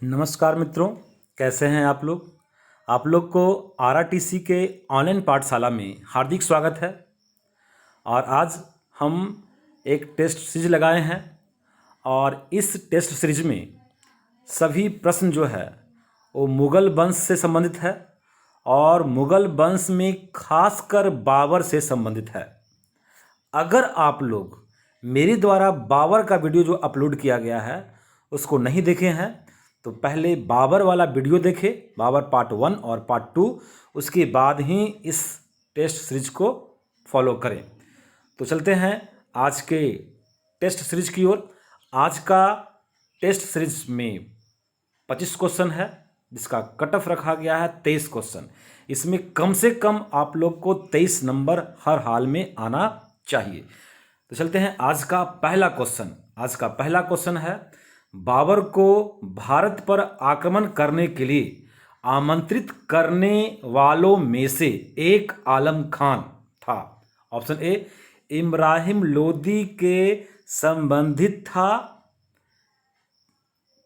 नमस्कार मित्रों, कैसे हैं आप लोग। आप लोग को आरआरटीसी के ऑनलाइन पाठशाला में हार्दिक स्वागत है। और आज हम एक टेस्ट सीरीज लगाए हैं और इस टेस्ट सीरीज में सभी प्रश्न जो है वो मुग़ल वंश से संबंधित है और मुग़ल वंश में खासकर बाबर से संबंधित है। अगर आप लोग मेरे द्वारा बाबर का वीडियो जो अपलोड किया गया है उसको नहीं देखे हैं तो पहले बाबर वाला वीडियो देखें, बाबर पार्ट 1 और पार्ट 2, उसके बाद ही इस टेस्ट सीरीज को फॉलो करें। तो चलते हैं आज के टेस्ट सीरीज की ओर। आज का टेस्ट सीरीज में 25 क्वेश्चन है जिसका कट ऑफ रखा गया है 23 क्वेश्चन। इसमें कम से कम आप लोग को 23 नंबर हर हाल में आना चाहिए। तो चलते हैं आज का पहला क्वेश्चन। आज का पहला क्वेश्चन है, बाबर को भारत पर आक्रमण करने के लिए आमंत्रित करने वालों में से एक आलम खान था। ऑप्शन ए इब्राहिम लोदी के संबंधित था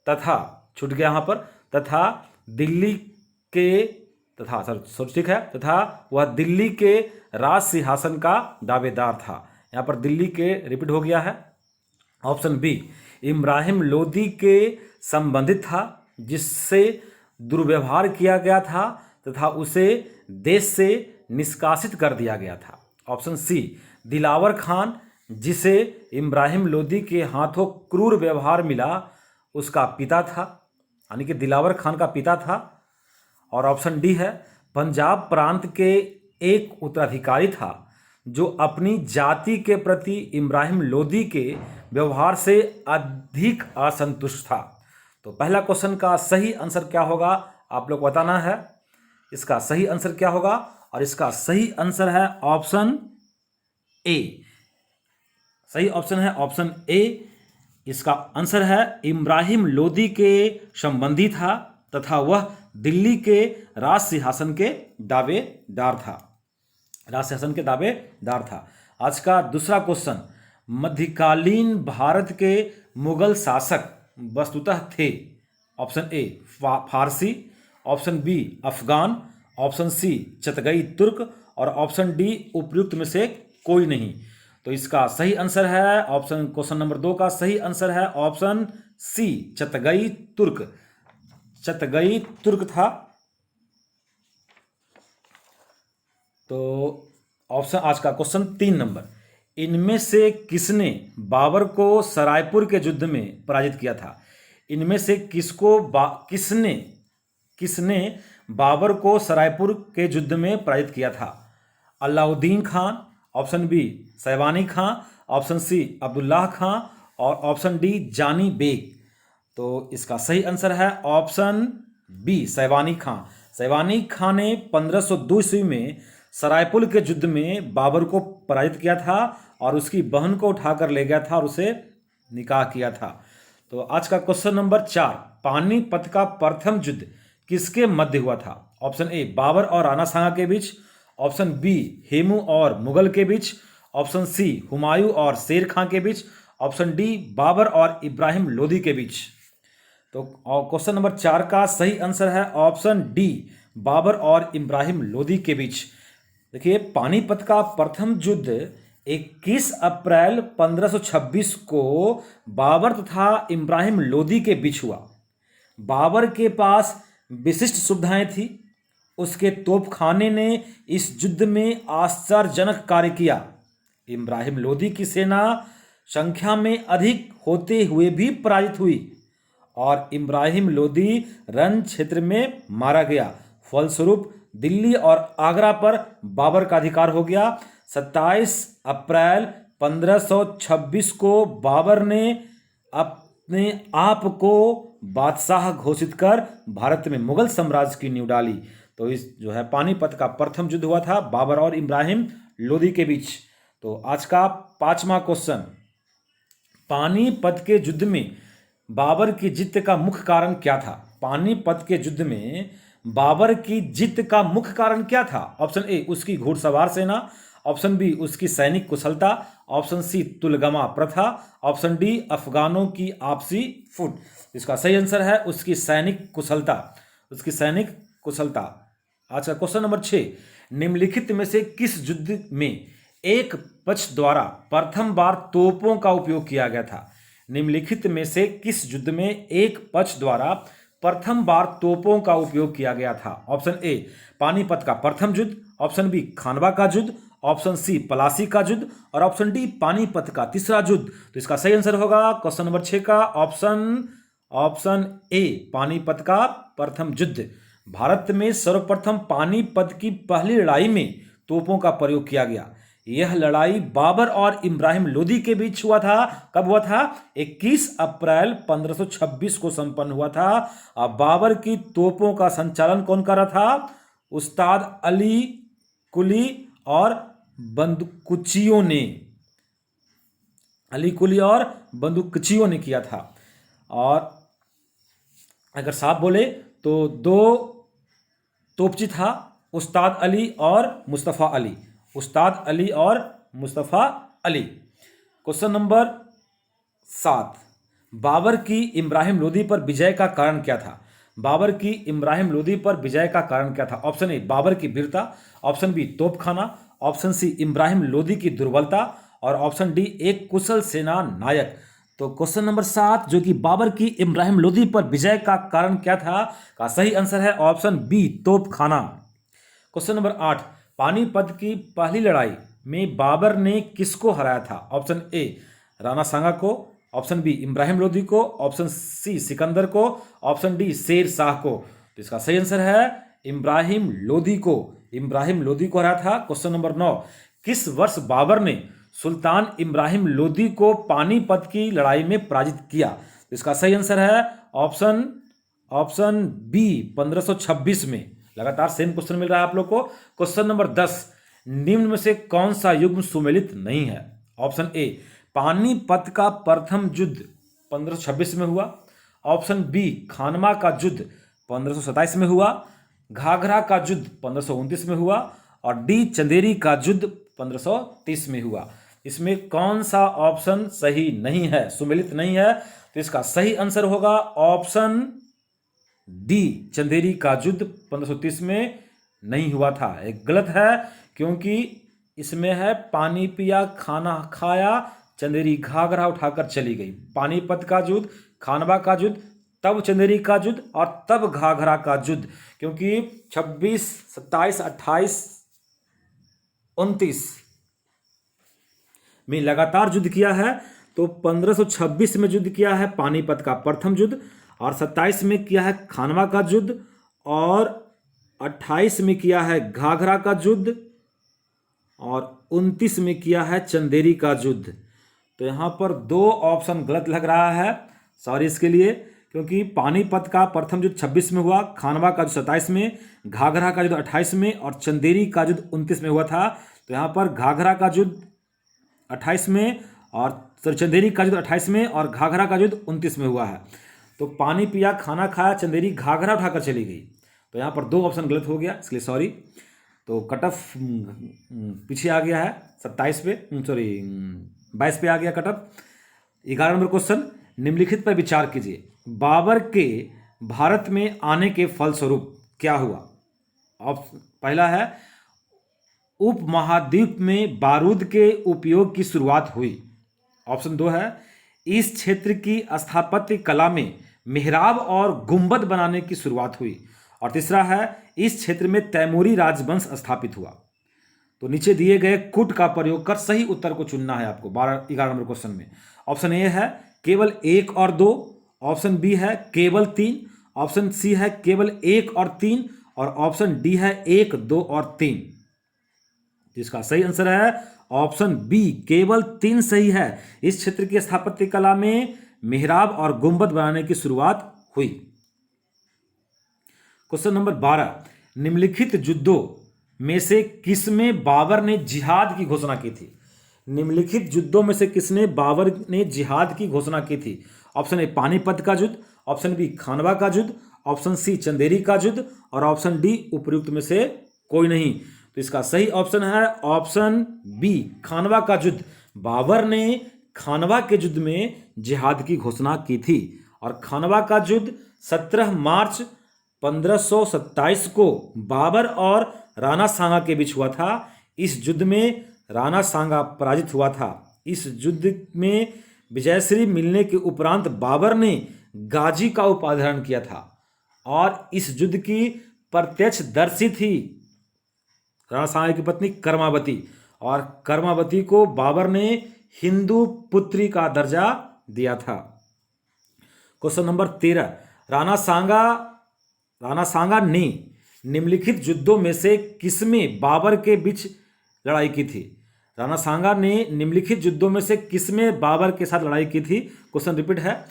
तथा, छूट गया यहाँ पर, तथा दिल्ली के ठीक है, तथा वह दिल्ली के राज सिंहासन का दावेदार था। यहाँ पर दिल्ली के रिपीट हो गया है। ऑप्शन बी इब्राहिम लोदी के संबंधित था जिससे दुर्व्यवहार किया गया था तथा उसे देश से निष्कासित कर दिया गया था। ऑप्शन सी दिलावर खान जिसे इब्राहिम लोदी के हाथों क्रूर व्यवहार मिला उसका पिता था, यानी कि दिलावर खान का पिता था। और ऑप्शन डी है पंजाब प्रांत के एक उत्तराधिकारी था जो अपनी जाति के प्रति इब्राहिम लोदी के व्यवहार से अधिक असंतुष्ट था। तो पहला क्वेश्चन का सही आंसर क्या होगा आप लोग बताना है। इसका सही आंसर क्या होगा, और इसका सही आंसर है ऑप्शन ए। सही ऑप्शन है ऑप्शन ए। इसका आंसर है इब्राहिम लोदी के संबंधी था तथा वह दिल्ली के राज सिंहासन के दावेदार था। आज का दूसरा क्वेश्चन, मध्यकालीन भारत के मुगल शासक वस्तुतः थे। Option A Farsi, option B अफगान, ऑप्शन सी चतगई तुर्क और ऑप्शन डी उपयुक्त में से कोई नहीं। तो इसका सही आंसर है ऑप्शन, क्वेश्चन नंबर 2 का सही आंसर है ऑप्शन सी चतगई तुर्क था। तो ऑप्शन आज का क्वेश्चन 3 नंबर, इनमें से किसने बाबर को सरायपुर के युद्ध में पराजित किया था। इनमें से किसने बाबर को सरायपुर के युद्ध में पराजित किया था। अलाउद्दीन खान, ऑप्शन बी सैवानी खां, ऑप्शन सी अब्दुल्लाह खां और ऑप्शन डी जानी बेग। तो इसका सही आंसर है ऑप्शन बी सैवानी खां ने 1502 ईस्वी में सरायपुर के युद्ध में बाबर को पराजित किया था और उसकी बहन को उठाकर ले गया था और उसे निकाह किया था। तो आज का क्वेश्चन नंबर 4, पानीपत का प्रथम युद्ध किसके मध्य हुआ था। ऑप्शन ए बाबर और राणा सांगा के बीच, ऑप्शन बी हेमू और मुगल के बीच, ऑप्शन सी हुमायूं और शेर खां के बीच, ऑप्शन डी बाबर और इब्राहिम लोदी के बीच। तो क्वेश्चन नंबर 4 का सही आंसर है ऑप्शन डी बाबर और इब्राहिम लोदी के बीच। देखिए, पानीपत का प्रथम युद्ध 21 अप्रैल 1526 को बाबर तथा इब्राहिम लोदी के बीच हुआ। बाबर के पास विशिष्ट सुविधाएं थी। उसके तोपखाने ने इस युद्ध में आश्चर्यजनक कार्य किया। इब्राहिम लोदी की सेना संख्या में अधिक होते हुए भी पराजित हुई और इब्राहिम लोदी रण क्षेत्र में मारा गया। फलस्वरूप दिल्ली और आगरा पर बाबर का अधिकार हो गया। 27 अप्रैल 1526 को बाबर ने अपने आप को बादशाह घोषित कर भारत में मुगल साम्राज्य की नींव डाली। तो इस जो है पानीपत का प्रथम युद्ध हुआ था बाबर और इब्राहिम लोदी के बीच। तो आज का 5वां क्वेश्चन, पानीपत के युद्ध में बाबर की जीत का मुख्य कारण क्या था। पानीपत के युद्ध में बाबर की जीत का मुख्य कारण क्या था। ऑप्शन ए उसकी घुड़सवार सेना, ऑप्शन बी उसकी सैनिक कुशलता, ऑप्शन सी तुलगमा प्रथा, ऑप्शन डी अफगानों की आपसी फुट। इसका सही आंसर है उसकी सैनिक कुशलता, उसकी सैनिक कुशलता। अच्छा, क्वेश्चन नंबर 6, निम्नलिखित में से किस युद्ध में एक पक्ष द्वारा प्रथम बार तोपों का उपयोग किया गया था? निम्नलिखित में से किस युद्ध में एक पक्ष द्वारा प्रथम बार तोपों का उपयोग किया गया था? ऑप्शन ए पानीपत का प्रथम युद्ध, ऑप्शन बी खानवा का युद्ध, ऑप्शन सी पलासी का युद्ध और ऑप्शन डी पानीपत का तीसरा युद्ध। तो इसका सही आंसर होगा क्वेश्चन नंबर 6 का ऑप्शन ए पानीपत का प्रथम युद्ध। भारत में सर्वप्रथम पानीपत की पहली लड़ाई में तोपों का प्रयोग किया गया। यह लड़ाई बाबर और इब्राहिम लोदी के बीच हुआ था। कब हुआ था? 21 अप्रैल 1526 को संपन्न हुआ था। अब बाबर की तोपों का संचालन कौन कर रहा था? उस्ताद अली कुली और बंदूकचियों ने, अली कुली और बंदूकचियों ने किया था। और अगर साफ बोले तो दो तोपची था, उस्ताद अली और मुस्तफ़ा अली, उस्ताद अली और मुस्तफ़ा अली। क्वेश्चन नंबर 7, बाबर की इब्राहिम लोदी पर विजय का कारण क्या था? बाबर की इब्राहिम लोदी पर विजय का कारण क्या था? ऑप्शन ए बाबर की वीरता, ऑप्शन बी तोपखाना, ऑप्शन सी इब्राहिम लोदी की दुर्बलता और ऑप्शन डी एक कुशल सेना नायक। तो क्वेश्चन नंबर 7 जो कि बाबर की इब्राहिम लोदी पर विजय का कारण क्या था का सही आंसर है ऑप्शन बी तोपखाना। क्वेश्चन नंबर 8, पानीपत की पहली लड़ाई में बाबर ने किसको हराया था? ऑप्शन ए राणा सांगा को, ऑप्शन बी इब्राहिम लोदी को, ऑप्शन सी सिकंदर को, ऑप्शन डी शेर शाह को। तो इसका सही आंसर है इब्राहिम लोदी को, इब्राहिम लोदी को हराया था। क्वेश्चन नंबर 9, किस वर्ष बाबर ने सुल्तान इब्राहिम लोदी को पानीपत की लड़ाई में पराजित किया? तो इसका सही आंसर है ऑप्शन बी 1526 में। लगातार सेम क्वेश्चन मिल रहा है आप लोग को। क्वेश्चन नंबर 10, निम्न में से कौन सा युग्म सुमेलित नहीं है? ऑप्शन ए पानीपत का प्रथम युद्ध 1526 में हुआ, ऑप्शन बी खानवा का युद्ध 1527 में हुआ, घाघरा का युद्ध 1529 में हुआ और डी चंदेरी का युद्ध 1530 में हुआ। इसमें कौन सा ऑप्शन सही नहीं है, सुमेलित नहीं है? तो इसका सही आंसर होगा ऑप्शन डी चंदेरी का युद्ध 1530 में नहीं हुआ था। एक गलत है क्योंकि इसमें है पानी पिया खाना खाया चंदेरी घाघरा उठाकर चली गई। पानीपत का युद्ध, खानवा का युद्ध, तब चंदेरी का युद्ध और तब घाघरा का युद्ध, क्योंकि 26, 27, 28, 29 में लगातार युद्ध किया है। तो 1526 में युद्ध किया है पानीपत का प्रथम युद्ध और 27 में किया है खानवा का युद्ध और 28 में किया है घाघरा का युद्ध और 29 में किया है चंदेरी का युद्ध। तो यहाँ पर 2 ऑप्शन गलत लग रहा है, सॉरी इसके लिए, क्योंकि पानीपत का प्रथम युद्ध 26 में हुआ, खानवा का युद्ध 27 में, घाघरा का युद्ध 28 में और चंदेरी का युद्ध 29 में हुआ था। तो यहाँ पर घाघरा का युद्ध 28 में और चंदेरी का युद्ध 28 में और घाघरा का युद्ध 29 में हुआ है। तो पानी पिया खाना खाया चंदेरी घाघरा उठाकर चली गई। तो यहाँ पर 2 ऑप्शन गलत हो गया, इसलिए सॉरी। तो कट ऑफ पीछे आ गया है 27 पे, 22 पे आ गया कट ऑफ। 11 नंबर क्वेश्चन, निम्नलिखित पर विचार कीजिए। बाबर के भारत में आने के फलस्वरूप क्या हुआ? पहला है उपमहाद्वीप में बारूद के उपयोग की शुरुआत हुई। ऑप्शन 2 है इस क्षेत्र की स्थापत्य कला में मेहराब और गुंबद बनाने की शुरुआत हुई। और तीसरा है इस क्षेत्र में तैमूरी राजवंश स्थापित हुआ। तो नीचे दिए गए कुट का प्रयोग कर सही उत्तर को चुनना है आपको 11 नंबर क्वेश्चन में। ऑप्शन ए है केवल 1 और 2, ऑप्शन बी है केवल 3, ऑप्शन सी है केवल 1 और 3 और ऑप्शन डी है 1, 2 और 3। जिसका सही आंसर है ऑप्शन बी केवल 3 सही है। इस क्षेत्र की स्थापत्य कला में मेहराब और गुंबद बनाने की शुरुआत हुई। क्वेश्चन नंबर 12, निम्नलिखित युद्धों में से किसमें बाबर ने जिहाद की घोषणा की थी? निम्नलिखित युद्धों में से किसने बाबर ने जिहाद की घोषणा की थी? ऑप्शन ए पानीपत का युद्ध, ऑप्शन बी खानवा का युद्ध, ऑप्शन सी चंदेरी का युद्ध और ऑप्शन डी उपयुक्त में से कोई नहीं। तो इसका सही ऑप्शन है ऑप्शन बी खानवा का युद्ध। बाबर ने खानवा के युद्ध में जिहाद की घोषणा की थी और खानवा का युद्ध 17 मार्च 1527 को बाबर और राणा सांगा के बीच हुआ था। इस युद्ध में राणा सांगा पराजित हुआ था। इस युद्ध में विजयश्री मिलने के उपरांत बाबर ने गाजी का उपाधि धारण किया था और इस युद्ध की प्रत्यक्षदर्शी थी राणा सांगा की पत्नी कर्मावती, और कर्मावती को बाबर ने हिंदू पुत्री का दर्जा दिया था। क्वेश्चन नंबर 13, राणा सांगा ने निम्नलिखित युद्धों में से किसमें बाबर के बीच लड़ाई की थी? राणा सांगा ने निम्नलिखित युद्धों में से किसमें बाबर के साथ लड़ाई की थी? क्वेश्चन रिपीट है।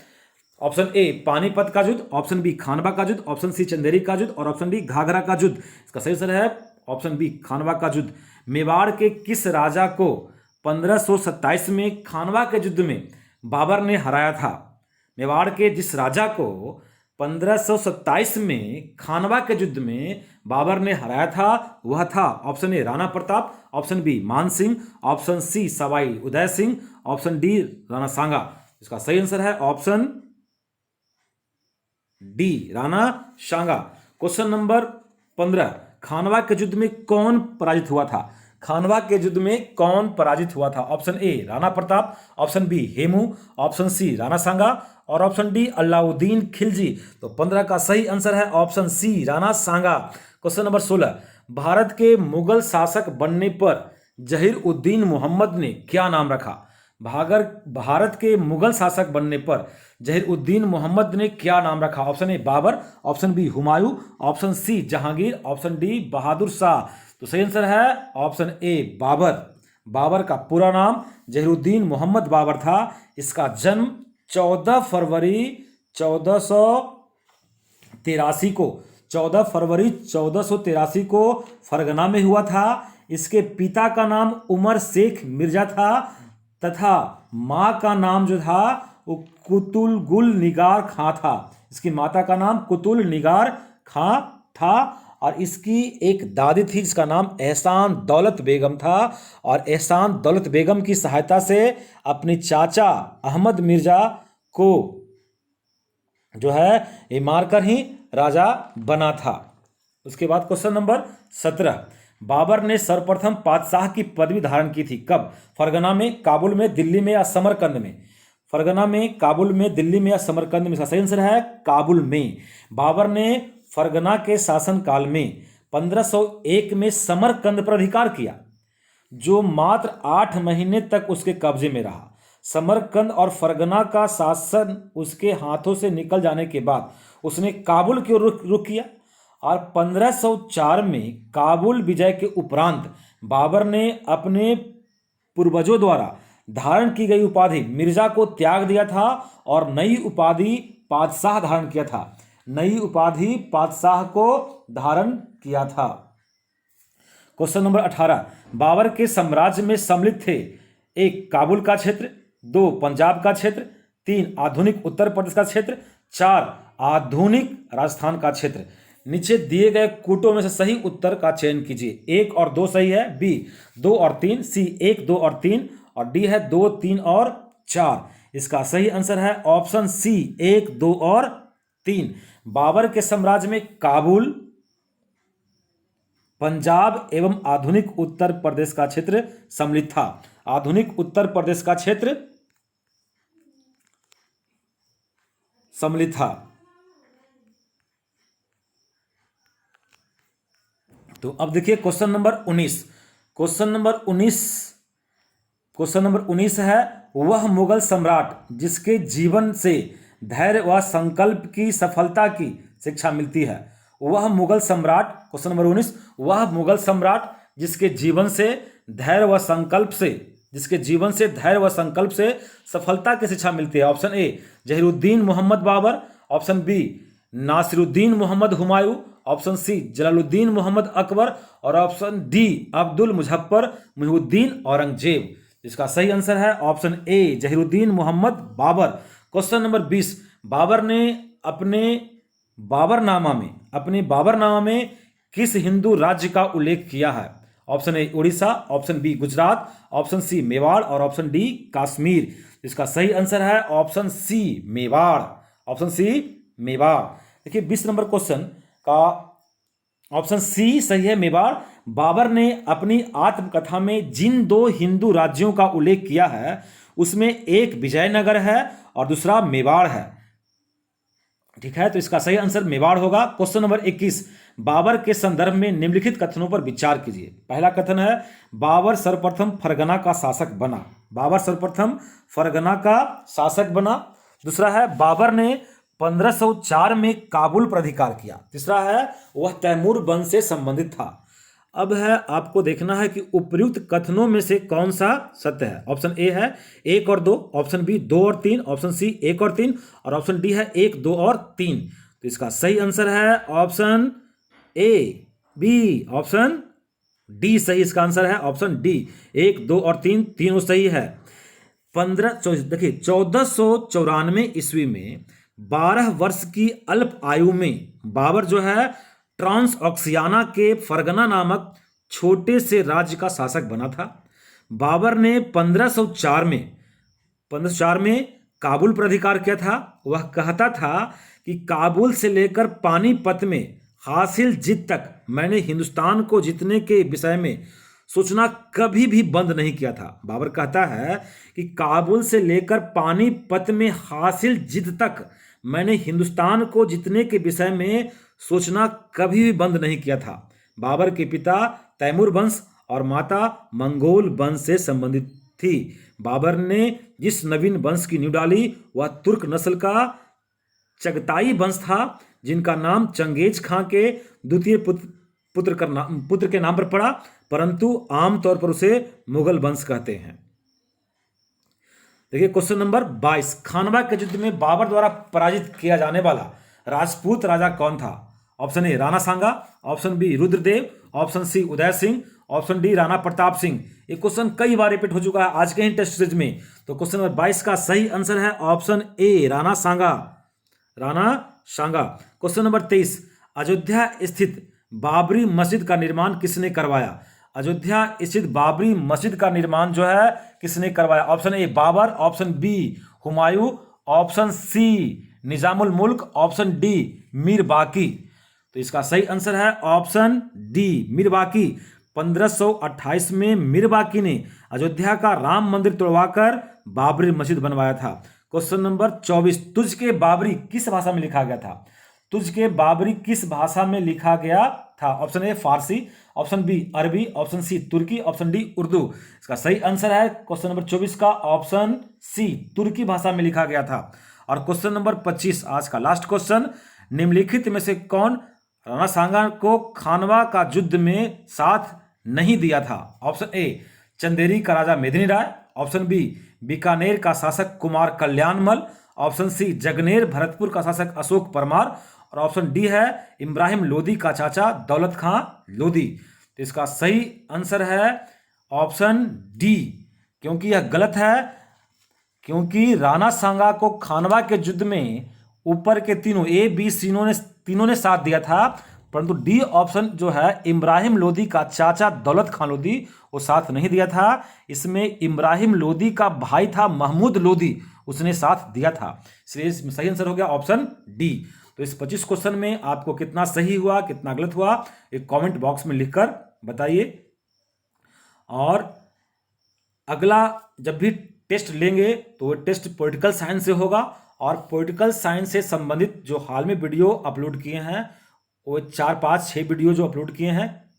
ऑप्शन ए पानीपत का युद्ध, ऑप्शन बी खानवा का युद्ध, ऑप्शन सी चंदेरी का युद्ध और ऑप्शन डी घाघरा का युद्ध। इसका सही उत्तर है ऑप्शन बी खानवा का युद्ध। मेवाड़ के किस राजा को 1527 में खानवा के युद्ध में बाबर ने हराया था? मेवाड़ के जिस राजा को 1527 में खानवा के युद्ध में बाबर ने हराया था वह था option A Rana Pratap, option B Man Singh, option C Sawai Uday Singh, option D Rana Sanga. इसका सही आंसर है option D Rana Sanga. Question number 15, Khanwa के युद्ध में कौन पराजित हुआ था? खानवा के युद्ध में कौन पराजित हुआ था? Option A Rana Pratap, option B Hemu, option C Rana Sanga और ऑप्शन डी अलाउद्दीन खिलजी। तो 15 का सही आंसर है option C Rana Sanga. Question number 16, Bharat के मुगल शासक बनने पर जहीर उद्दीन मोहम्मद ने क्या नाम रखा? भारत के मुगल शासक बनने पर जहीर उद्दीन मोहम्मद ने क्या नाम रखा? Option A Babur, option B Humayun, option C Jahangir, option D Bahadur Shah. तो सही आंसर है ऑप्शन ए बाबर। बाबर का पूरा नाम जहीरुद्दीन मोहम्मद बाबर था। इसका जन्म 14 फरवरी 1483 को फरगना में हुआ था। इसके पिता का नाम उमर शेख मिर्जा था तथा माँ का नाम जो था वो कुतुल गुल निगार खां था। इसकी माता का नाम कुतुल निगार खां था और इसकी एक दादी थी जिसका नाम एहसान दौलत बेगम था और एहसान दौलत बेगम की सहायता से अपनी चाचा अहमद मिर्जा को जो है ये मारकर ही राजा बना था। उसके बाद क्वेश्चन नंबर 17, बाबर ने सर्वप्रथम पातशाह की पदवी धारण की थी कब? फरगना में, काबुल में, दिल्ली में या समरकंद में? फरगना में, काबुल में, दिल्ली में या समरकंद में? इसका सही आंसर है काबुल में। बाबर ने फरगना के शासनकाल में 1501 में समरकंद पर अधिकार किया जो मात्र 8 महीने तक उसके कब्जे में रहा। समरकंद और फरगना का शासन उसके हाथों से निकल जाने के बाद उसने काबुल की ओर रुख किया और 1504 में काबुल विजय के उपरांत बाबर ने अपने पूर्वजों द्वारा धारण की गई उपाधि मिर्जा को त्याग दिया था और नई उपाधि पातशाह धारण किया था। नई उपाधि पातशाह को धारण किया था। क्वेश्चन नंबर 18, बाबर के साम्राज्य में सम्मिलित थे 1 काबुल का क्षेत्र, 2 पंजाब का क्षेत्र, 3 आधुनिक उत्तर प्रदेश का क्षेत्र, 4 आधुनिक राजस्थान का क्षेत्र। नीचे दिए गए कूटों में से सही उत्तर का चयन कीजिए। 1 और 2 सही है, बी 2 और 3, सी 1, 2 और 3 और डी है 2, 3 और 4। इसका सही आंसर है ऑप्शन सी 1, 2 और 3। बाबर के साम्राज्य में काबुल, पंजाब एवं आधुनिक उत्तर प्रदेश का क्षेत्र सम्मिलित था। आधुनिक उत्तर प्रदेश का क्षेत्र सम्मिलित था। तो अब देखिए क्वेश्चन नंबर 19। क्वेश्चन नंबर 19 है, वह मुगल सम्राट जिसके जीवन से धैर्य व संकल्प की सफलता की शिक्षा मिलती है। वह मुगल सम्राट, क्वेश्चन नंबर 19, वह मुगल सम्राट जिसके जीवन से धैर्य व संकल्प से सफलता की शिक्षा मिलती है। Option A Zahiruddin Mohammad Babur, option B Nasiruddin Mohammad Humayun, option C Jalaluddin Mohammad Akbar और ऑप्शन डी अब्दुल मुजफ्फर मुहिउद्दीन औरंगजेब। इसका सही आंसर है option A Zahiruddin Mohammad Babur. Question number 20, Babur ने अपने बाबरनामा में किस हिंदू राज्य का उल्लेख किया है? Option A Orissa, option B Gujarat, option C Mewar और ऑप्शन डी कश्मीर। इसका सही आंसर है option C Mewar. Option C Mewar. देखिए 20 नंबर क्वेश्चन का ऑप्शन सी सही है, मेवाड़। बाबर ने अपनी आत्मकथा में जिन दो हिंदू राज्यों का उल्लेख किया है उसमें एक विजयनगर है और दूसरा मेवाड़ है। ठीक है, तो इसका सही आंसर मेवाड़ होगा। क्वेश्चन नंबर 21, बाबर के संदर्भ में निम्नलिखित कथनों पर विचार कीजिए। पहला कथन है बाबर सर्वप्रथम फरगना का शासक बना। बाबर सर्वप्रथम फरगना का शासक बना। दूसरा है बाबर ने 1504 में काबुल पर अधिकार किया। तीसरा है वह तैमूर वंश से संबंधित था। अब है आपको देखना है कि उपर्युक्त कथनों में से कौन सा सत्य है। ऑप्शन ए है 1 और 2, ऑप्शन बी 2 और 3, ऑप्शन सी 1 और 3 और ऑप्शन डी है 1, 2 और 3। तो इसका सही आंसर है option A, B, option D सही इसका आंसर है ऑप्शन डी। 1, 2 और 3 तीनों सही है। 1494 ईस्वी में 12 वर्ष की अल्प आयु में बाबर जो है ट्रांस ऑक्सियाना के फरगना नामक छोटे से राज्य का शासक बना था। बाबर ने 1504 में काबुल पर अधिकार किया था। वह कहता था कि काबुल से लेकर पानीपत में हासिल जीत तक मैंने हिंदुस्तान को जीतने के विषय में सोचना कभी भी बंद नहीं किया था। बाबर कहता है कि काबुल से लेकर पानीपत में हासिल जीत तक मैंने हिंदुस्तान को जीतने के विषय में सोचना कभी भी बंद नहीं किया था। बाबर के पिता तैमूर वंश और माता मंगोल वंश से संबंधित थी। बाबर ने जिस नवीन वंश की नींव डाली वह तुर्क नस्ल का चगताई वंश था, जिनका नाम चंगेज खां के द्वितीय पुत्र के नाम पर पड़ा, परंतु आमतौर पर उसे मुगल वंश कहते हैं। देखिए क्वेश्चन नंबर 22, खानवा के युद्ध में बाबर द्वारा पराजित किया जाने वाला राजपूत राजा कौन था। Option A Rana Sanga, option B Rudradev, option C Uday Singh, option D Rana Pratap Singh. ये क्वेश्चन कई बार रिपीट हो चुका है आज के ही टेस्ट सीरीज में। तो क्वेश्चन नंबर 22 का सही आंसर है option A Rana Sanga, Rana Sanga. Question number 23, Ayodhya स्थित बाबरी मस्जिद का निर्माण किसने करवाया। अयोध्या स्थित बाबरी मस्जिद का निर्माण जो है किसने करवाया। Option A Babur, option B Humayun, option C Nizamul Mulk, option D Mir बाकी। तो इसका सही आंसर है ऑप्शन डी मीर बाकी। 1528 में मीर बाकी ने अयोध्या का राम मंदिर तोड़वाकर बाबरी मस्जिद बनवाया था। क्वेश्चन नंबर 24, तुझ के बाबरी किस भाषा में लिखा गया था। तुझ के बाबरी किस भाषा में लिखा गया था। Option A Farsi, option B Arabi, option C Turki, option D Urdu. इसका सही आंसर है क्वेश्चन नंबर 24 का ऑप्शन सी तुर्की भाषा में लिखा गया था। और क्वेश्चन नंबर 25 आज का लास्ट क्वेश्चन, निम्नलिखित में से कौन राणा सांगा को खानवा का युद्ध में साथ नहीं दिया था। ऑप्शन ए चंदेरी का राजा मेदिनी राय, ऑप्शन बी बीकानेर का शासक कुमार कल्याणमल, ऑप्शन सी जगनेर भरतपुर का शासक अशोक परमार और ऑप्शन डी है इब्राहिम लोदी का चाचा दौलत खां लोदी। तो इसका सही आंसर है ऑप्शन डी, क्योंकि यह गलत है, क्योंकि राणा सांगा को खानवा के युद्ध में ऊपर के तीनों ए बी सी तीनों ने साथ दिया था, परंतु डी ऑप्शन जो है इब्राहिम लोदी का चाचा दौलत खां लोदी वो साथ नहीं दिया था। इसमें इब्राहिम लोदी का भाई था महमूद लोदी, उसने साथ दिया था। इसलिए सही आंसर हो गया ऑप्शन डी। तो इस 25 क्वेश्चन में आपको कितना सही हुआ कितना गलत हुआ एक कमेंट बॉक्स में लिखकर बताइए। और अगला जब भी टेस्ट लेंगे तो वो टेस्ट पॉलिटिकल साइंस से होगा, और पॉलिटिकल साइंस से संबंधित जो हाल में वीडियो अपलोड किए हैं वो 4, 5, 6 वीडियो जो अपलोड किए हैं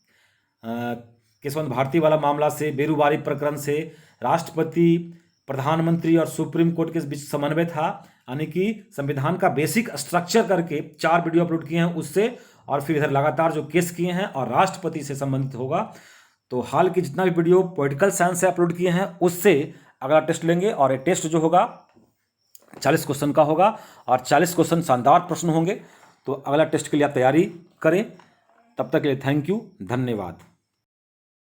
केशवंत भारती वाला मामला से, बेरूबारी प्रकरण से, राष्ट्रपति प्रधानमंत्री और सुप्रीम कोर्ट के बीच समन्वय था, यानी कि संविधान का बेसिक स्ट्रक्चर करके 4 वीडियो अपलोड किए हैं उससे, और फिर इधर लगातार जो केस किए हैं और राष्ट्रपति से संबंधित होगा। तो हाल की जितना भी वीडियो पॉलिटिकल साइंस से अपलोड किए हैं उससे अगला टेस्ट लेंगे, और ये टेस्ट जो होगा 40 क्वेश्चन का होगा और 40 क्वेश्चन शानदार प्रश्न होंगे। तो अगला टेस्ट के लिए आप तैयारी करें। तब तक के लिए थैंक यू, धन्यवाद।